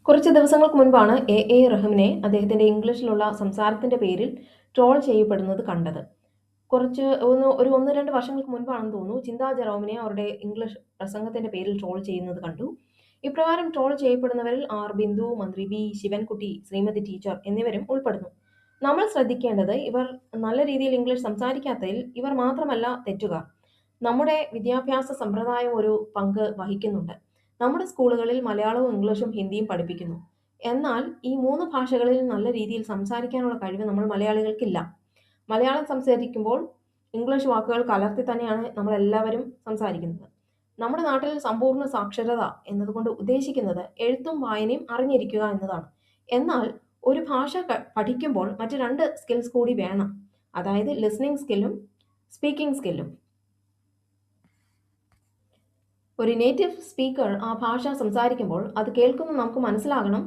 കുറച്ച് ദിവസങ്ങൾക്ക് മുൻപാണ് എ റഹീമിനെ അദ്ദേഹത്തിന്റെ ഇംഗ്ലീഷിലുള്ള സംസാരത്തിന്റെ പേരിൽ ട്രോൾ ചെയ്യപ്പെടുന്നത് കണ്ടത്. ഒരു 1-2 വർഷങ്ങൾക്ക് മുൻപാണെന്ന് തോന്നുന്നു ചിന്താ ജെറോമിനെ അവരുടെ ഇംഗ്ലീഷ് പ്രസംഗത്തിന്റെ പേരിൽ ട്രോൾ ചെയ്യുന്നത് കണ്ടു. ഇപ്രകാരം ട്രോൾ ചെയ്യപ്പെടുന്നവരിൽ ആർ ബിന്ദു, മന്ത്രി ബി ശിവൻകുട്ടി, ശ്രീമതി ടീച്ചർ എന്നിവരും ഉൾപ്പെടുന്നു. നമ്മൾ ശ്രദ്ധിക്കേണ്ടത് ഇവർ നല്ല രീതിയിൽ ഇംഗ്ലീഷ് സംസാരിക്കാത്തതിൽ ഇവർ മാത്രമല്ല തെറ്റുകാർ. നമ്മുടെ വിദ്യാഭ്യാസ സമ്പ്രദായം ഒരു പങ്ക് വഹിക്കുന്നുണ്ട്. നമ്മുടെ സ്കൂളുകളിൽ മലയാളവും ഇംഗ്ലീഷും ഹിന്ദിയും പഠിപ്പിക്കുന്നു. എന്നാൽ ഈ 3 ഭാഷകളിൽ നല്ല രീതിയിൽ സംസാരിക്കാനുള്ള കഴിവ് നമ്മൾ മലയാളികൾക്കില്ല. മലയാളം സംസാരിക്കുമ്പോൾ ഇംഗ്ലീഷ് വാക്കുകൾ കലർത്തി തന്നെയാണ് നമ്മൾ എല്ലാവരും സംസാരിക്കുന്നത്. നമ്മുടെ നാട്ടിൽ സമ്പൂർണ്ണ സാക്ഷരത എന്നതുകൊണ്ട് ഉദ്ദേശിക്കുന്നത് എഴുത്തും വായനയും അറിഞ്ഞിരിക്കുക എന്നതാണ്. എന്നാൽ ഒരു ഭാഷ പഠിക്കുമ്പോൾ മറ്റ് 2 സ്കിൽസ് കൂടി വേണം. അതായത് ലിസണിങ് സ്കില്ലും സ്പീക്കിംഗ് സ്കില്ലും. ഒരു നേറ്റീവ് സ്പീക്കർ ആ ഭാഷ സംസാരിക്കുമ്പോൾ അത് കേൾക്കുന്ന നമുക്ക് മനസ്സിലാകണം,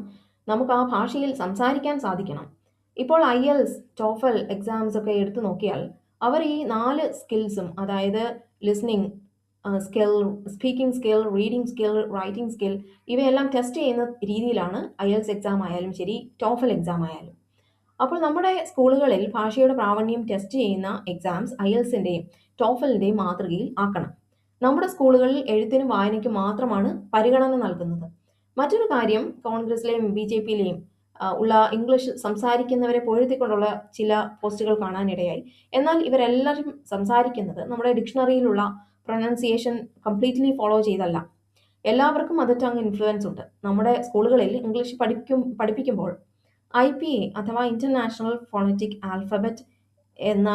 നമുക്ക് ആ ഭാഷയിൽ സംസാരിക്കാൻ സാധിക്കണം. ഇപ്പോൾ IELTS, TOEFL എക്സാംസ് ഒക്കെ എടുത്തു നോക്കിയാൽ അവർ ഈ 4 സ്കിൽസും, അതായത് listening skill, speaking skill, reading skill, writing skill, ഇവയെല്ലാം ടെസ്റ്റ് ചെയ്യുന്ന രീതിയിലാണ് IELTS എക്സാം ആയാലും ശരി, TOEFL എക്സാം ആയാലും. അപ്പോൾ നമ്മുടെ സ്കൂളുകളിൽ ഭാഷയുടെ പ്രാവീണ്യം ടെസ്റ്റ് ചെയ്യുന്ന എക്സാംസ് IELTSന്റെയും TOEFLന്റെയും മാതൃകയിൽ ആക്കണം. നമ്മുടെ സ്കൂളുകളിൽ എഴുത്തിനും വായനയ്ക്കും മാത്രമാണ് പരിഗണന നൽകുന്നത്. മറ്റൊരു കാര്യം, കോൺഗ്രസിലെയും BJPയിലെയും ഉള്ള ഇംഗ്ലീഷ് സംസാരിക്കുന്നവരെ പൊഴുത്തിക്കൊണ്ടുള്ള ചില പോസ്റ്റുകൾ കാണാനിടയായി. എന്നാൽ ഇവരെല്ലാവരും സംസാരിക്കുന്നത് നമ്മുടെ ഡിക്ഷണറിയിലുള്ള പ്രൊനൗൺസിയേഷൻ കംപ്ലീറ്റ്ലി ഫോളോ ചെയ്തല്ല. എല്ലാവർക്കും മദർ ടങ് ഇൻഫ്ലുവൻസ് ഉണ്ട്. നമ്മുടെ സ്കൂളുകളിൽ ഇംഗ്ലീഷ് പഠിപ്പിക്കുമ്പോൾ IPA അഥവാ ഇന്റർനാഷണൽ ഫോണറ്റിക് ആൽഫബറ്റ് എന്ന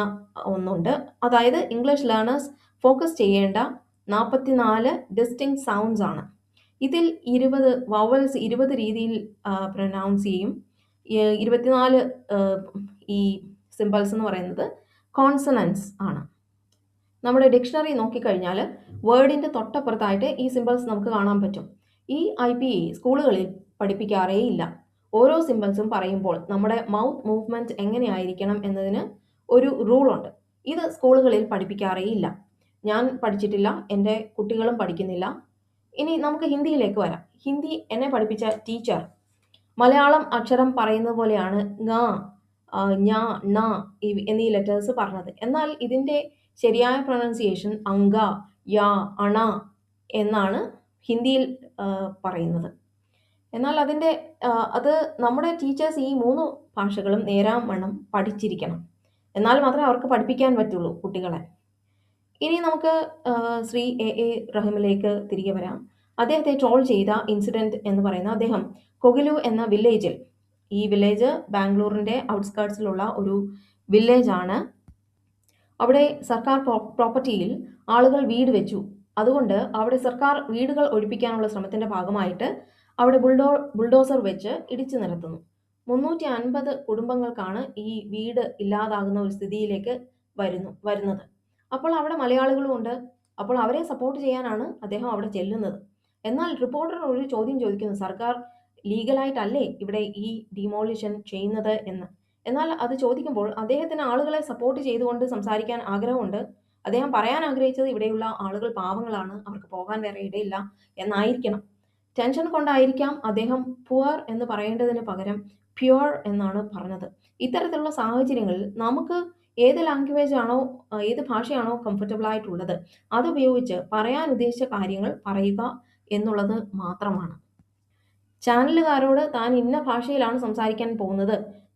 ഒന്നുണ്ട്. അതായത് ഇംഗ്ലീഷ് ലേണേഴ്സ് ഫോക്കസ് ചെയ്യേണ്ട 44 ഡിസ്റ്റിങ് സൗണ്ട്സ് ആണ്. ഇതിൽ 20 വവൽസ് 20 രീതിയിൽ പ്രൊനൗൺസ് ചെയ്യും. 24 ഈ സിമ്പിൾസ് എന്ന് പറയുന്നത് കോൺസണൻസ് ആണ്. നമ്മുടെ ഡിക്ഷണറി നോക്കിക്കഴിഞ്ഞാൽ വേർഡിന്റെ തൊട്ടപ്പുറത്തായിട്ട് ഈ സിമ്പിൾസ് നമുക്ക് കാണാൻ പറ്റും. ഈ IPA സ്കൂളുകളിൽ പഠിപ്പിക്കാറേ ഇല്ല. ഓരോ സിമ്പിൾസും പറയുമ്പോൾ നമ്മുടെ മൗത്ത് മൂവ്മെന്റ് എങ്ങനെയായിരിക്കണം എന്നതിന് ഒരു റൂളുണ്ട്. ഇത് സ്കൂളുകളിൽ പഠിപ്പിക്കാറേ ഇല്ല. ഞാൻ പഠിച്ചിട്ടില്ല, എൻ്റെ കുട്ടികളും പഠിക്കുന്നില്ല. ഇനി നമുക്ക് ഹിന്ദിയിലേക്ക് വരാം. ഹിന്ദി എന്നെ പഠിപ്പിച്ച ടീച്ചർ മലയാളം അക്ഷരം പറയുന്നത് പോലെയാണ് ങ, ഞ, ണ എന്നീ ലെറ്റേഴ്സ് പറഞ്ഞത്. എന്നാൽ ഇതിൻ്റെ ശരിയായ പ്രൊനൗൺസിയേഷൻ അങ്ക, യ, അണ എന്നാണ് ഹിന്ദിയിൽ പറയുന്നത്. എന്നാൽ അത് നമ്മുടെ ടീച്ചേഴ്സ് ഈ 3 ഭാഷകളും നേരാവണ്ണം പഠിച്ചിരിക്കണം. എന്നാൽ മാത്രമേ അവർക്ക് പഠിപ്പിക്കാൻ പറ്റുള്ളൂ കുട്ടികളെ. ഇനി നമുക്ക് ശ്രീ എ റഹീമിലേക്ക് തിരികെ വരാം. അദ്ദേഹത്തെ ട്രോൾ ചെയ്ത ഇൻസിഡന്റ് എന്ന് പറയുന്ന, അദ്ദേഹം കൊഗിലു എന്ന വില്ലേജിൽ, ഈ വില്ലേജ് ബാംഗ്ലൂരിന്റെ ഔട്ട്സ്കേർട്സിലുള്ള ഒരു വില്ലേജ് ആണ്. അവിടെ സർക്കാർ പ്രോപ്പർട്ടിയിൽ ആളുകൾ വീട് വെച്ചു. അതുകൊണ്ട് അവിടെ സർക്കാർ വീടുകൾ ഒഴിപ്പിക്കാനുള്ള ശ്രമത്തിന്റെ ഭാഗമായിട്ട് അവിടെ ബുൾഡോസർ വെച്ച് ഇടിച്ചു നിരത്തുന്നു. 350 കുടുംബങ്ങൾക്കാണ് ഈ വീട് ഇല്ലാതാകുന്ന ഒരു സ്ഥിതിയിലേക്ക് വരുന്നത്. അപ്പോൾ അവിടെ മലയാളികളും ഉണ്ട്. അപ്പോൾ അവരെ സപ്പോർട്ട് ചെയ്യാനാണ് അദ്ദേഹം അവിടെ ചെല്ലുന്നത്. എന്നാൽ റിപ്പോർട്ടർ ഒരു ചോദ്യം ചോദിക്കുന്നു, സർക്കാർ ലീഗലായിട്ടല്ലേ ഇവിടെ ഈ ഡിമോളിഷൻ ചെയ്യുന്നത് എന്ന്. എന്നാൽ അത് ചോദിക്കുമ്പോൾ അദ്ദേഹത്തിന് ആളുകളെ സപ്പോർട്ട് ചെയ്തുകൊണ്ട് സംസാരിക്കാൻ ആഗ്രഹമുണ്ട്. അദ്ദേഹം പറയാൻ ആഗ്രഹിച്ചത് ഇവിടെയുള്ള ആളുകൾ പാവങ്ങളാണ്, അവർക്ക് പോകാൻ വേറെ ഇടയില്ല എന്നായിരിക്കണം. ടെൻഷൻ കൊണ്ടായിരിക്കാം അദ്ദേഹം പുവർ എന്ന് പറയേണ്ടതിന് പകരം പ്യുവർ എന്നാണ് പറഞ്ഞത്. ഇത്തരത്തിലുള്ള സാഹചര്യങ്ങളിൽ നമുക്ക് ഏത് ലാംഗ്വേജ് ആണോ, ഏത് ഭാഷയാണോ കംഫർട്ടബിൾ ആയിട്ടുള്ളത് അതുപയോഗിച്ച് പറയാൻ ഉദ്ദേശിച്ച കാര്യങ്ങൾ പറയുക എന്നുള്ളത് മാത്രമാണ്. ചാനലുകാരോട് താൻ ഇന്ന ഭാഷയിലാണ് സംസാരിക്കാൻ പോകുന്നത്,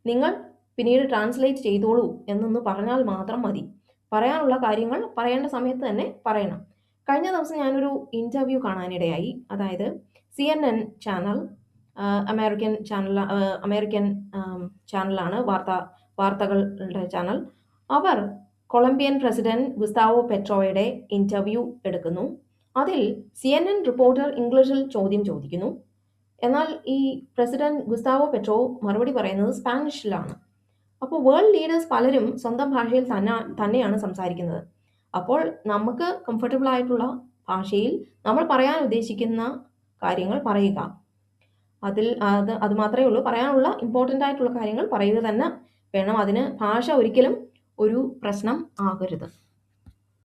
നിങ്ങൾ പിന്നീട് ട്രാൻസ്ലേറ്റ് ചെയ്തോളൂ എന്നൊന്ന് പറഞ്ഞാൽ മാത്രം മതി. പറയാനുള്ള കാര്യങ്ങൾ പറയേണ്ട സമയത്ത് തന്നെ പറയണം. കഴിഞ്ഞ ദിവസം ഞാനൊരു ഇൻ്റർവ്യൂ കാണാനിടയായി. അതായത് CNN ചാനൽ, അമേരിക്കൻ ചാനലാണ്, വാർത്തകളുടെ ചാനൽ. അവർ കൊളംബിയൻ പ്രസിഡന്റ് ഗുസ്താവോ പെട്രോയുടെ ഇൻ്റർവ്യൂ എടുക്കുന്നു. അതിൽ CNN റിപ്പോർട്ടർ ഇംഗ്ലീഷിൽ ചോദ്യം ചോദിക്കുന്നു. എന്നാൽ ഈ പ്രസിഡന്റ് ഗുസ്താവോ പെട്രോ മറുപടി പറയുന്നത് സ്പാനിഷിലാണ്. അപ്പോൾ വേൾഡ് ലീഡേഴ്സ് പലരും സ്വന്തം ഭാഷയിൽ തന്നെയാണ് സംസാരിക്കുന്നത്. അപ്പോൾ നമുക്ക് കംഫർട്ടബിൾ ആയിട്ടുള്ള ഭാഷയിൽ നമ്മൾ പറയാൻ ഉദ്ദേശിക്കുന്ന കാര്യങ്ങൾ പറയുക. അത് മാത്രമേ ഉള്ളൂ. പറയാനുള്ള ഇമ്പോർട്ടൻ്റ് ആയിട്ടുള്ള കാര്യങ്ങൾ പറയുക തന്നെ വേണം. അതിന് ഭാഷ ഒരിക്കലും ഒരു പ്രശ്നം ആകരുത്.